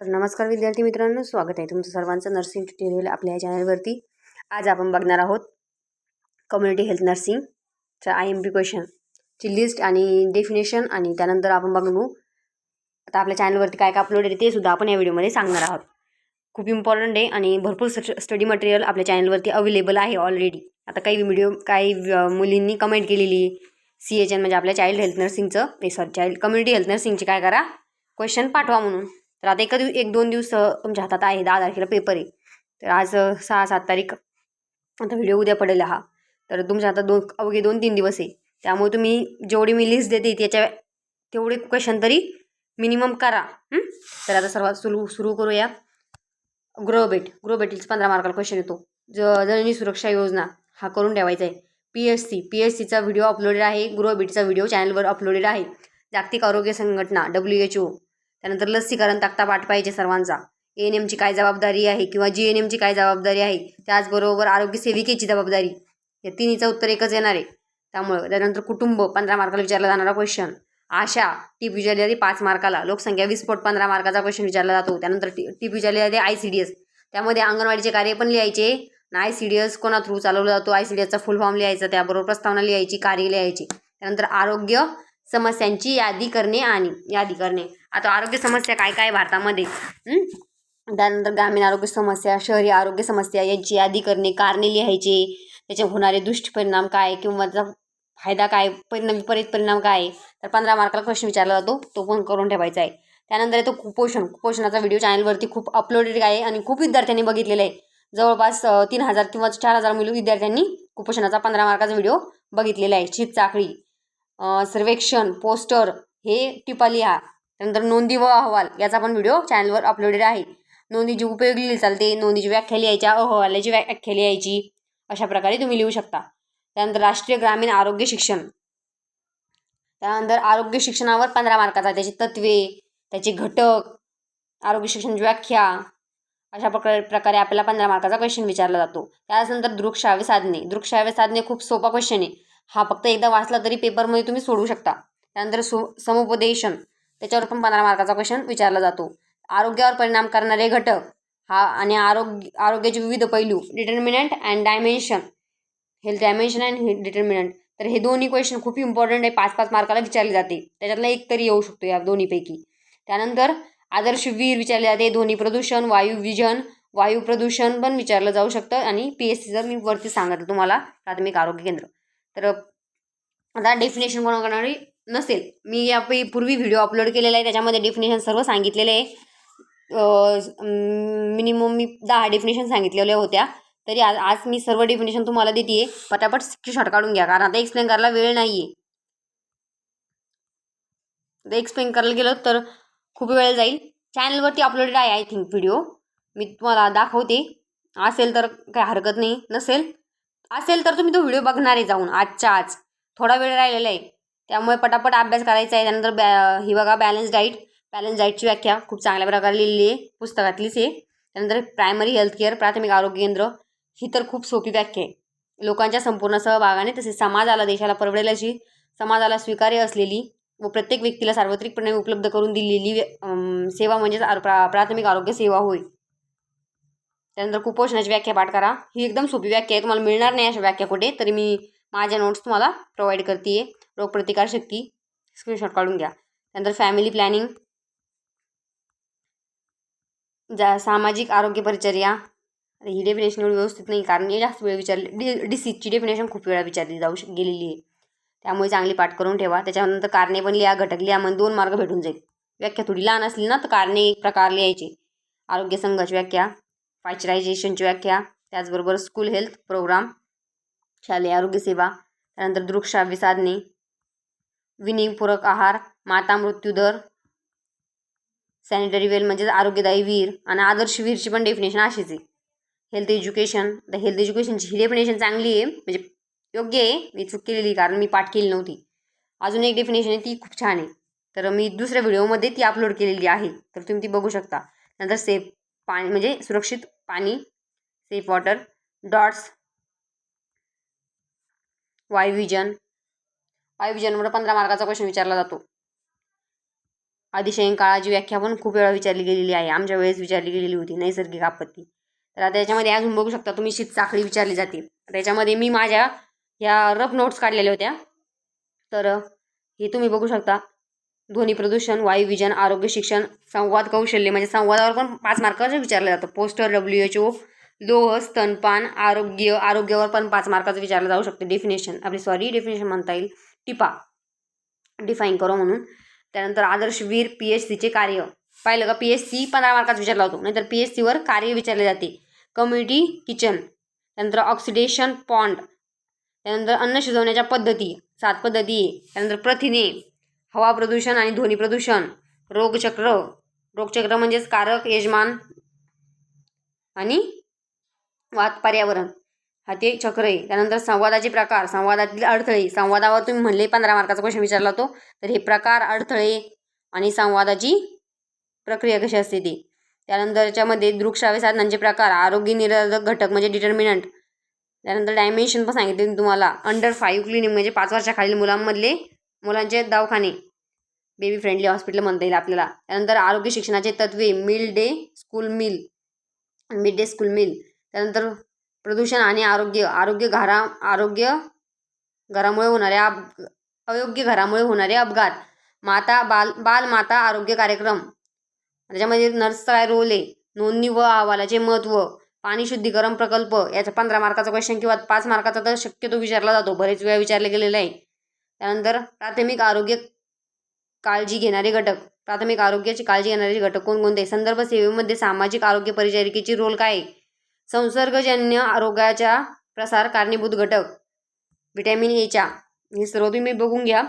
तर नमस्कार विद्यार्थी मित्रांनो, स्वागत आहे तुमचं सर्वांचं नर्सिंग ट्युटोरियल आपल्या या चॅनलवरती. आज आपण बघणार आहोत कम्युनिटी हेल्थ नर्सिंगच्या IMP क्वेश्चनची लिस्ट आणि डेफिनेशन, आणि त्यानंतर आपण बघू आता आपल्या चॅनलवरती काय काय अपलोड आहे ते सुद्धा आपण या व्हिडिओमध्ये सांगणार आहोत. खूप इम्पॉर्टंट आहे आणि भरपूर स्टडी मटेरियल आपल्या चॅनलवरती अवेलेबल आहे ऑलरेडी. आता काही मुलींनी कमेंट केलेली CHN म्हणजे आपल्या चाइल्ड हेल्थ नर्सिंगचं चाइल्ड कम्युनिटी हेल्थ नर्सिंगची काय करा क्वेश्चन पाठवा म्हणून. तर आता एक दोन दिवस तुमच्या हातात आहे. 10 तारखेला पेपर आहे. तर आज 6-7 तारीख, आता व्हिडिओ उद्या पडेल हा. तर तुमच्या हातात अवघे 2-3 दिवस आहे. त्यामुळे तुम्ही जेवढी मी लिस्ट देते त्याच्या तेवढे क्वेश्चन तरी मिनिमम करा. तर आता सर्वात सुरू करूया. ग्रोबेटीच 15 मार्काला क्वेश्चन येतो. जननी सुरक्षा योजना हा करून ठेवायचा आहे. PSCचा व्हिडिओ अपलोडेड आहे. ग्रोबेटीचा व्हिडिओ चॅनलवर अपलोडेड आहे. जागतिक आरोग्य संघटना WHO, त्यानंतर लसीकरण तक्ता पाठ पाहिजे सर्वांचा. ANMची काय जबाबदारी आहे किंवा GNMची काय जबाबदारी आहे, त्याचबरोबर आरोग्य सेविकेची जबाबदारी, या तिन्हीचं उत्तर एकच येणार आहे. त्यामुळं त्यानंतर कुटुंब 15 मार्काला विचारला जाणारा क्वेश्चन. आशा टीप विचारली जाते 5 मार्काला. लोकसंख्या विस्फोट 15 मार्काचा क्वेश्चन विचारला जातो. त्यानंतर टीप विचारली जाते ICDS, त्यामध्ये अंगणवाडीचे कार्य पण लिहायचे. ICDS कोणा थ्रू चालवला जातो, ICDSचा फुल फॉर्म लिहायचा, त्याबरोबर प्रस्तावना लिहायची, कार्य लिहायची. त्यानंतर आरोग्य समस्यांची यादी करणे. आता आरोग्य समस्या काय काय भारतामध्ये, त्यानंतर ग्रामीण आरोग्य समस्या, शहरी आरोग्य समस्या यांची यादी करणे, कारणे लिहायचे, त्याचे होणारे दुष्परिणाम काय किंवा त्याचा फायदा काय, विपरीत परिणाम काय. तर 15 मार्काला क्वेश्चन विचारला जातो, तो पण करून ठेवायचा आहे. त्यानंतर येतो कुपोषणाचा व्हिडिओ चॅनलवरती खूप अपलोडेड आहे आणि खूप विद्यार्थ्यांनी बघितलेला आहे. जवळपास 3000 किंवा 4000 विद्यार्थ्यांनी कुपोषणाचा 15 मार्काचा व्हिडिओ बघितलेला आहे. शीत चाकळी, सर्वेक्षण, पोस्टर हे टिपा लिहा. त्यानंतर नोंदी व अहवाल याचा पण व्हिडिओ चॅनलवर अपलोडेड आहे. नोंदीची उपयोगी लिहिली चालते, नोंदीची व्याख्या लिहायच्या, अहवालाची व्याख्या लिहायची, अशा प्रकारे तुम्ही लिहू शकता. त्यानंतर राष्ट्रीय ग्रामीण आरोग्य शिक्षण, त्यानंतर आरोग्य शिक्षणावर 15 मार्काचा, त्याची तत्वे, त्याचे घटक, आरोग्य शिक्षणाची व्याख्या, अशा प्रकारे आपल्याला 15 मार्काचा क्वेश्चन विचारला जातो. त्यानंतर दृकश्राव्य साधने खूप सोपा क्वेश्चन आहे. हा फक्त एकदा वाचला तरी पेपरमध्ये तुम्ही सोडवू शकता. त्यानंतर समुपदेशन, त्याच्यावर पण 15 मार्काचा क्वेश्चन विचारला जातो. आरोग्यावर परिणाम करणारे घटक हा आणि आरोग्याचे विविध पैलू, determinant and dimension, health dimension and determinant. तर हे दोन्ही क्वेश्चन खूप इम्पॉर्टंट आहे. 5-5 मार्काला विचारले जाते. त्याच्यातला एक तरी येऊ शकतो या दोन्हीपैकी. त्यानंतर आदर्श वीर विचारले जाते. ध्वनी प्रदूषण, वायू प्रदूषण पण विचारलं जाऊ शकतं. आणि PSCचं मी वरती सांगितलं तुम्हाला, प्राथमिक आरोग्य केंद्र. तर आता डेफिनेशन कोणाकोणारी नसेल, मी या पूर्वी व्हिडिओ अपलोड केलेला आहे, त्याच्यामध्ये डेफिनेशन सर्व सांगितलेले आहे. मिनिमम मी 10 डेफिनेशन सांगितलेल्या होत्या. तरी आज मी सर्व डेफिनेशन तुम्हाला देते. पटापट स्क्रीनशॉट काढून घ्या, कारण आता एक्सप्लेन करायला वेळ नाही आहे. आता एक्सप्लेन करायला गेलो तर खूप वेळ जाईल. चॅनलवरती अपलोडेड आहे आय थिंक व्हिडिओ, मी तुम्हाला दाखवते. असेल तर काय हरकत नाही, असेल तर तुम्ही तो व्हिडिओ बघणार आहे जाऊन आजच्या आज. थोडा वेळ राहिलेला आहे, त्यामुळे पटापट अभ्यास करायचा आहे. त्यानंतर ही बघा बॅलन्स डाईटची व्याख्या खूप चांगल्या प्रकारे लिहिली आहे, पुस्तकातलीच आहे. त्यानंतर प्रायमरी हेल्थ केअर, प्राथमिक आरोग्य केंद्र, ही तर खूप सोपी व्याख्या आहे. लोकांच्या संपूर्ण सहभागाने तसेच समाजाला, देशाला परवडेल अशी, समाजाला स्वीकार्य असलेली व प्रत्येक व्यक्तीला सार्वत्रिकपणे उपलब्ध करून दिलेली सेवा म्हणजेच प्राथमिक आरोग्य सेवा होय. त्यानंतर कुपोषणाची व्याख्या पाठ करा. ही एकदम सोपी व्याख्या आहे, तुम्हाला मिळणार नाही अशा व्याख्या कुठे, तरी मी माझ्या नोट्स तुम्हाला प्रोव्हाइड करते आहे. रोगप्रतिकार शक्ती, स्क्रीनशॉट काढून घ्या. त्यानंतर फॅमिली प्लॅनिंग, सामाजिक आरोग्य परिचर्या, ही डेफिनेशन एवढी व्यवस्थित नाही कारण हे जास्त वेळ विचारली. डिसीजची डेफिनेशन खूप वेळा विचारली गेलेली आहे, त्यामुळे चांगली पाठ करून ठेवा. त्याच्यानंतर कारणे पण लिहा, घटक लिहा, मग 2 मार्क भेटून जाईल. व्याख्या थोडी लहान असली ना तर कारणे एक प्रकार लिहायचे. आरोग्य संघाची व्याख्या, पाश्चरायझेशनची व्याख्या, त्याचबरोबर स्कूल हेल्थ प्रोग्राम, शालेय आरोग्य सेवा, त्यानंतर दृकश्राव्य साधने, विनिपूरक आहार, माता मृत्यू दर, सॅनिटरी वेल म्हणजेच आरोग्यदायी वीर, आणि आदर्श वीरची पण डेफिनेशन अशीच आहे. हेल्थ एज्युकेशनची ही डेफिनेशन चांगली आहे, म्हणजे योग्य आहे. मी चूक केलेली कारण मी पाठ केली नव्हती. अजून एक डेफिनेशन आहे, ती खूप छान आहे, तर मी दुसऱ्या व्हिडिओमध्ये ती अपलोड केलेली आहे, तर तुम्ही ती बघू शकता. नंतर सेफ पाणी म्हणजे सुरक्षित पाणी, सेफ वॉटर, डॉट्स, वायुविजनवर 15 मार्काचा क्वेश्चन विचारला जातो. अधिशयन काळाची व्याख्या पण खूप वेळा विचारली गेलेली आहे, आमच्या वेळेस विचारली गेलेली होती. नैसर्गिक आपत्ती. तर आता याच्यामध्ये अजून बघू शकता तुम्ही शीतसाखळी विचारली जाते. त्याच्यामध्ये मी माझ्या ह्या रफ नोट्स काढलेल्या होत्या. तर हे तुम्ही बघू शकता. ध्वनी प्रदूषण, वायू विजन, आरोग्य शिक्षण, संवाद कौशल्य म्हणजे संवादावर पण 5 मार्काचं विचारलं जातं. पोस्टर, WHO, लोह, स्तनपान, आरोग्यावर पण 5 मार्काचं विचारलं जाऊ शकते. डेफिनेशन म्हणता येईल. डिफाईन करो म्हणून. त्यानंतर आदर्शवीर, PSCचे कार्य पाहिलं का, PSC 15 मार्काचा विचारला होतो. नाहीतर PSCवर कार्य विचारले जाते. कम्युनिटी किचन, त्यानंतर ऑक्सिडेशन पॉन्ड, त्यानंतर अन्न शिजवण्याच्या पद्धती 7 पद्धती, त्यानंतर प्रथिने, हवा प्रदूषण आणि ध्वनी प्रदूषण, रोगचक्र म्हणजेच कारक, यजमान आणि वात पर्यावरण हा ते चक्र आहे. त्यानंतर संवादाचे प्रकार, संवादातील अडथळे, संवादावर तुम्ही म्हणले 15 मार्काचा क्वेश्चन विचारला होतो. तर हे प्रकार, अडथळे आणि संवादाची प्रक्रिया कशी असते ते. त्यानंतर याच्यामध्ये दृकश्राव्य साधनांचे प्रकार, आरोग्य निरोधक घटक म्हणजे डिटर्मिनंट, त्यानंतर डायमेन्शन पण सांगितले तुम्हाला. अंडर 5 क्लिनिक म्हणजे 5 वर्षाखालील मुलांचे दवाखाने, बेबी फ्रेंडली हॉस्पिटल म्हणता येईल आपल्याला. त्यानंतर आरोग्य शिक्षणाचे तत्वे, मिड डे स्कूल मील. त्यानंतर प्रदूषण आणि अयोग्य घरामुळे होणारे अपघात, बालमाता आरोग्य कार्यक्रम, त्याच्यामध्ये नर्सचा काय रोल आहे, नोंदणी व अहवालाचे महत्त्व, पाणी शुद्धीकरण प्रकल्प, याचा 15 मार्काचा क्वेश्चन किंवा 5 मार्काचा तर शक्यतो विचारला जातो, बरेच वेळा विचारले गेलेला आहे. त्यानंतर प्राथमिक आरोग्याची काळजी घेणारे घटक कोणकोणते, संदर्भ सेवेमध्ये सामाजिक आरोग्य परिचारिकेची रोल काय, संसर्गजन्य रोगाच्या प्रसार कारणीभूत घटक, व्हिटॅमिन एच्या, हे सर्व तुम्ही बघून घ्या.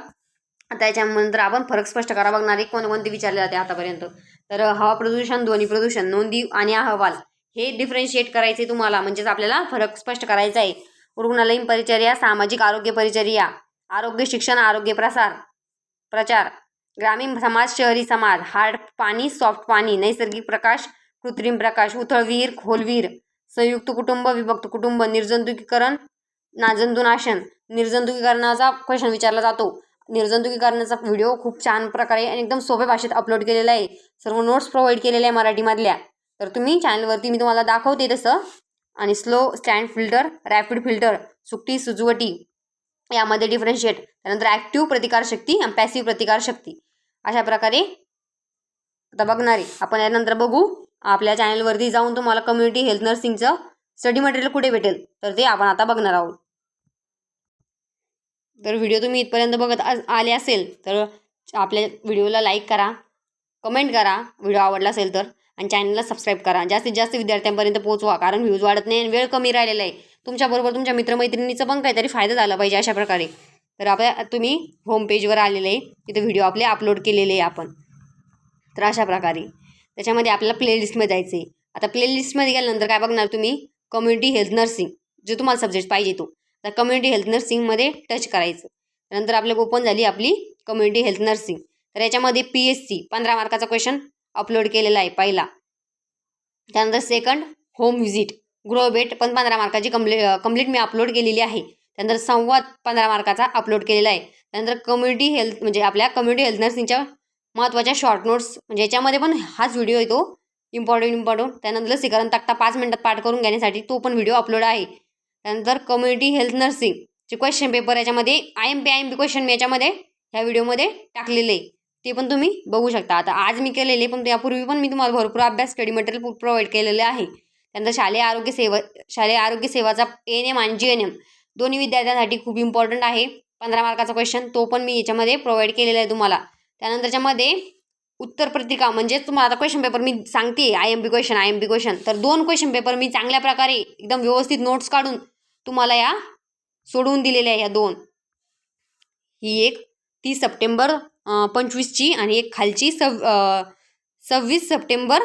आता याच्यानंतर आपण फरक स्पष्ट करा बघणार आहे कोणकोणते विचारले जाते आतापर्यंत. तर हवा प्रदूषण, ध्वनी प्रदूषण, नोंदी आणि अहवाल हे डिफरन्शिएट करायचे तुम्हाला, म्हणजेच आपल्याला फरक स्पष्ट करायचा आहे. रुग्णालयीन परिचर्या, सामाजिक आरोग्य परिचर्या, आरोग्य शिक्षण, आरोग्य प्रचार, ग्रामीण समाज, शहरी समाज, हार्ड पाणी, सॉफ्ट पाणी, नैसर्गिक प्रकाश, कृत्रिम प्रकाश, उथळ विहीर, खोल विहीर, संयुक्त कुटुंब, विभक्त कुटुंब, निर्जंतुकीकरण, नाजंतुनाशन. निर्जंतुकीकरणाचा क्वेश्चन विचारला जातो. निर्जंतुकीकरणाचा व्हिडिओ खूप छान प्रकारे आणि एकदम सोप्या भाषेत अपलोड केलेला आहे. सर्व नोट्स प्रोव्हाइड केलेल्या आहे मराठीमधल्या. तर तुम्ही चॅनलवरती मी तुम्हाला दाखवते तसं. आणि slow, sand filter, rapid filter, सुकटी, सुजवटी यामध्ये डिफरन्शिएट. त्यानंतर ॲक्टिव्ह प्रतिकारशक्ती आणि पॅसिव्ह प्रतिकारशक्ती, अशा प्रकारे आता बघणार आहे आपण. यानंतर बघू आपल्या चॅनलवरती जाऊन तुम्हाला कम्युनिटी हेल्थ नर्सिंगचं स्टडी मटेरियल कुठे भेटेल, तर ते आपण आता बघणार आहोत. तर व्हिडिओ तुम्ही इथपर्यंत बघत आले असेल तर आपल्या व्हिडिओला लाईक करा, कमेंट करा व्हिडिओ आवडला असेल तर, आणि चॅनलला सबस्क्राईब करा. जास्तीत जास्त विद्यार्थ्यांपर्यंत पोहोचवा, कारण व्ह्यूज वाढत नाही आणि वेळ कमी राहिलेला आहे. तुमच्याबरोबर तुमच्या मित्रमैत्रिणीचं पण काहीतरी फायदा झाला पाहिजे अशा प्रकारे. तर तुम्ही होम पेजवर आलेले आहे, तिथे व्हिडिओ आपले अपलोड केलेले आहे आपण. तर अशा प्रकारे त्याच्यामध्ये आपल्याला प्लेलिस्टमध्ये जायचं आहे. आता प्लेलिस्टमध्ये गेल्यानंतर काय बघणार तुम्ही, कम्युनिटी हेल्थ नर्सिंग, जो तुम्हाला सब्जेक्ट पाहिजे तो. तर कम्युनिटी हेल्थ नर्सिंगमध्ये टच करायचं. त्यानंतर आपल्या ओपन झाली आपली कम्युनिटी हेल्थ नर्सिंग. तर याच्यामध्ये PSC 15 मार्काचा क्वेश्चन अपलोड केलेला आहे पहिला. त्यानंतर सेकंड होम व्हिजिट, गृहभेट पण 15 मार्काची कंप्लीट मी अपलोड केलेली आहे. त्यानंतर संवाद 15 मार्काचा अपलोड केलेला आहे. त्यानंतर कम्युनिटी हेल्थ म्हणजे आपल्या कम्युनिटी हेल्थ नर्सिंगच्या महत्त्वाच्या शॉर्ट नोट्स, म्हणजे याच्यामध्ये पण हाच व्हिडिओ येतो इम्पॉर्टंट. त्यानंतर लसीकरण तक्ता 5 मिनिटात पाठ करून घेण्यासाठी तो पण व्हिडिओ अपलोड आहे. त्यानंतर कम्युनिटी हेल्थ नर्सिंगचे क्वेश्चन पेपर याच्यामध्ये IMP क्वेश्चन मी याच्यामध्ये ह्या व्हिडिओमध्ये टाकलेले आहे, ते पण तुम्ही बघू शकता. आता आज मी केलेले, पण त्यापूर्वी पण मी तुम्हाला भरपूर अभ्यास स्टडी मटेरियल प्रोव्हाइड केलेले आहे. त्यानंतर शालेय आरोग्य सेवाचा ANM आणि GNM दोन्ही विद्यार्थ्यांसाठी खूप इम्पॉर्टंट आहे. 15 मार्काचा क्वेश्चन तो पण मी याच्यामध्ये प्रोव्हाइड केलेला आहे तुम्हाला. त्यानंतर याच्यामध्ये उत्तर पत्रिका, म्हणजे तुम्हाला आता क्वेश्चन पेपर मी सांगते IMP क्वेश्चन, तर 2 क्वेश्चन पेपर मी चांगल्या प्रकारे एकदम व्यवस्थित नोट्स काढून तुम्हाला या सोडवून दिलेल्या आहे. या 2, ही एक 30 सप्टेंबर 25ची आणि एक खालची 26 सप्टेंबर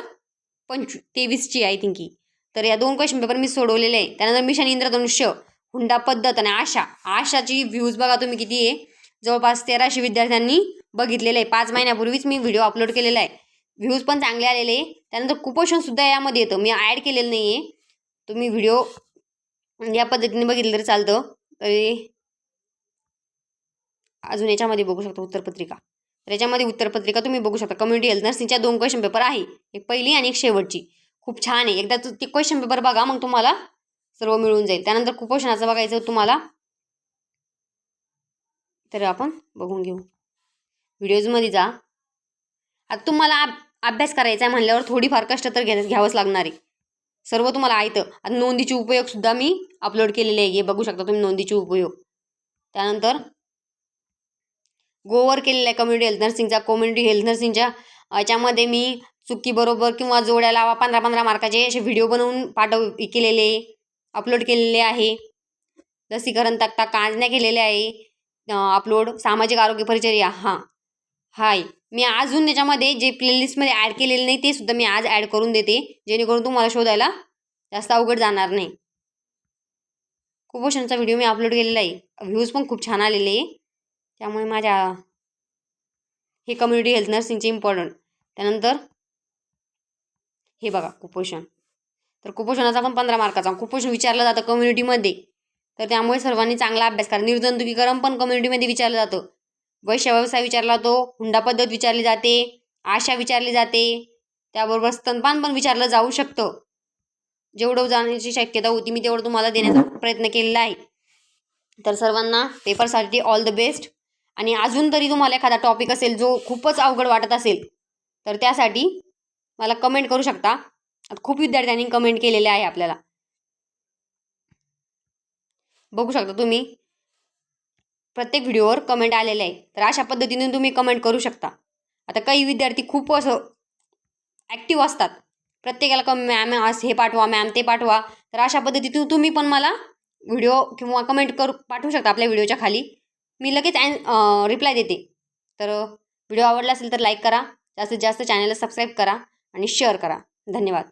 23ची आय थिंक ही. तर या 2 क्वेश्चन पेपर मी सोडवलेले आहे. त्यानंतर मिशन इंद्रधनुष्य, हुंडा पद्धत आणि आशाची व्ह्यूज बघा तुम्ही किती आहे, जवळपास 1300 विद्यार्थ्यांनी बघितलेलं आहे. 5 महिन्यापूर्वीच मी व्हिडिओ अपलोड केलेला आहे. व्ह्यूज पण चांगले आलेले आहे. त्यानंतर कुपोषणसुद्धा यामध्ये येतं, मी ॲड केलेलं नाही आहे. तुम्ही व्हिडिओ या पद्धतीने बघितलं तरी चालतं. तरी अजून याच्यामध्ये बघू शकता उत्तरपत्रिका. तर याच्यामध्ये उत्तरपत्रिका तुम्ही बघू शकता. कम्युनिटी हेल्थ नर्सिंगच्या 2 क्वेश्चन पेपर आहे. एक पहिली आणि एक शेवटची. खूप छान आहे. एकदा ते क्वेश्चन पेपर बघा, मग तुम्हाला सर्व मिळून जाईल. त्यानंतर कुपोषणाचं बघायचं तुम्हाला, तर आपण बघून घेऊ. व्हिडिओजमध्ये जा. आता तुम्हाला अभ्यास करायचा आहे म्हणल्यावर थोडीफार कष्ट तर घ्यावंच लागणार आहे. सर्व तुम्हाला येतं. आता नोंदीचे उपयोगसुद्धा मी अपलोड केलेले आहे. हे बघू शकता तुम्ही नोंदीचे उपयोग. त्यानंतर गोवर केलेला आहे कम्युनिटी हेल्थ नर्सिंगच्या याच्यामध्ये मी चुकी बरोबर किंवा जोड्या लावा 15-15 मार्काचे असे व्हिडिओ बनवून केलेले, अपलोड केलेले आहे. लसीकरण तक्ता काढण्या केलेले आहे अपलोड. सामाजिक आरोग्य परिचर्या हाय मी अजून त्याच्यामध्ये जे प्लेलिस्टमध्ये ॲड केलेले नाही ते सुद्धा मी आज ॲड करून देते, जेणेकरून तुम्हाला शोधायला जास्त अवघड जाणार नाही. कुपोषणचा व्हिडिओ मी अपलोड केलेला आहे. व्ह्यूज पण खूप छान आलेले आहे. त्यामुळे माझ्या हे कम्युनिटी हेल्थ नर्सिंगचे इम्पॉर्टंट. त्यानंतर हे बघा कुपोषण. तर कुपोषणाचा पण 15 मार्काचा कुपोषण विचारलं जातं कम्युनिटीमध्ये. तर त्यामुळे सर्वांनी चांगला अभ्यास करा. निर्जंतुकीकरण पण कम्युनिटीमध्ये विचारलं जातं. वैश्य व्यवसाय विचारला जातो, हुंडा पद्धत विचारली जाते, आशा विचारली जाते, त्याबरोबर स्तनपान पण विचारलं जाऊ शकतं. जेवढं जाण्याची शक्यता होती मी तेवढं तुम्हाला देण्याचा प्रयत्न केलेला आहे. तर सर्वांना पेपरसाठी ऑल द बेस्ट. आणि अजून तरी तुम्हाला एखादा टॉपिक असेल जो खूपच अवघड वाटत असेल तर त्यासाठी मला कमेंट करू शकता. खूप विद्यार्थ्यांनी कमेंट केलेले आहे आपल्याला, बघू शकता तुम्ही. प्रत्येक व्हिडिओवर कमेंट आलेले आहे. तर अशा पद्धतीने तुम्ही कमेंट करू शकता. आता काही विद्यार्थी खूप असं ॲक्टिव्ह असतात. प्रत्येकाला मॅम हे पाठवा, मॅम ते पाठवा. तर अशा पद्धतीतून तुम्ही पण मला व्हिडिओ किंवा कमेंट पाठवू शकता आपल्या व्हिडिओच्या खाली. मी लगेच रिप्लाय देते. तर व्हिडिओ आवडला असेल तर लाईक करा, जास्तीत जास्त चॅनलला सबस्क्राईब करा आणि शेअर करा. धन्यवाद.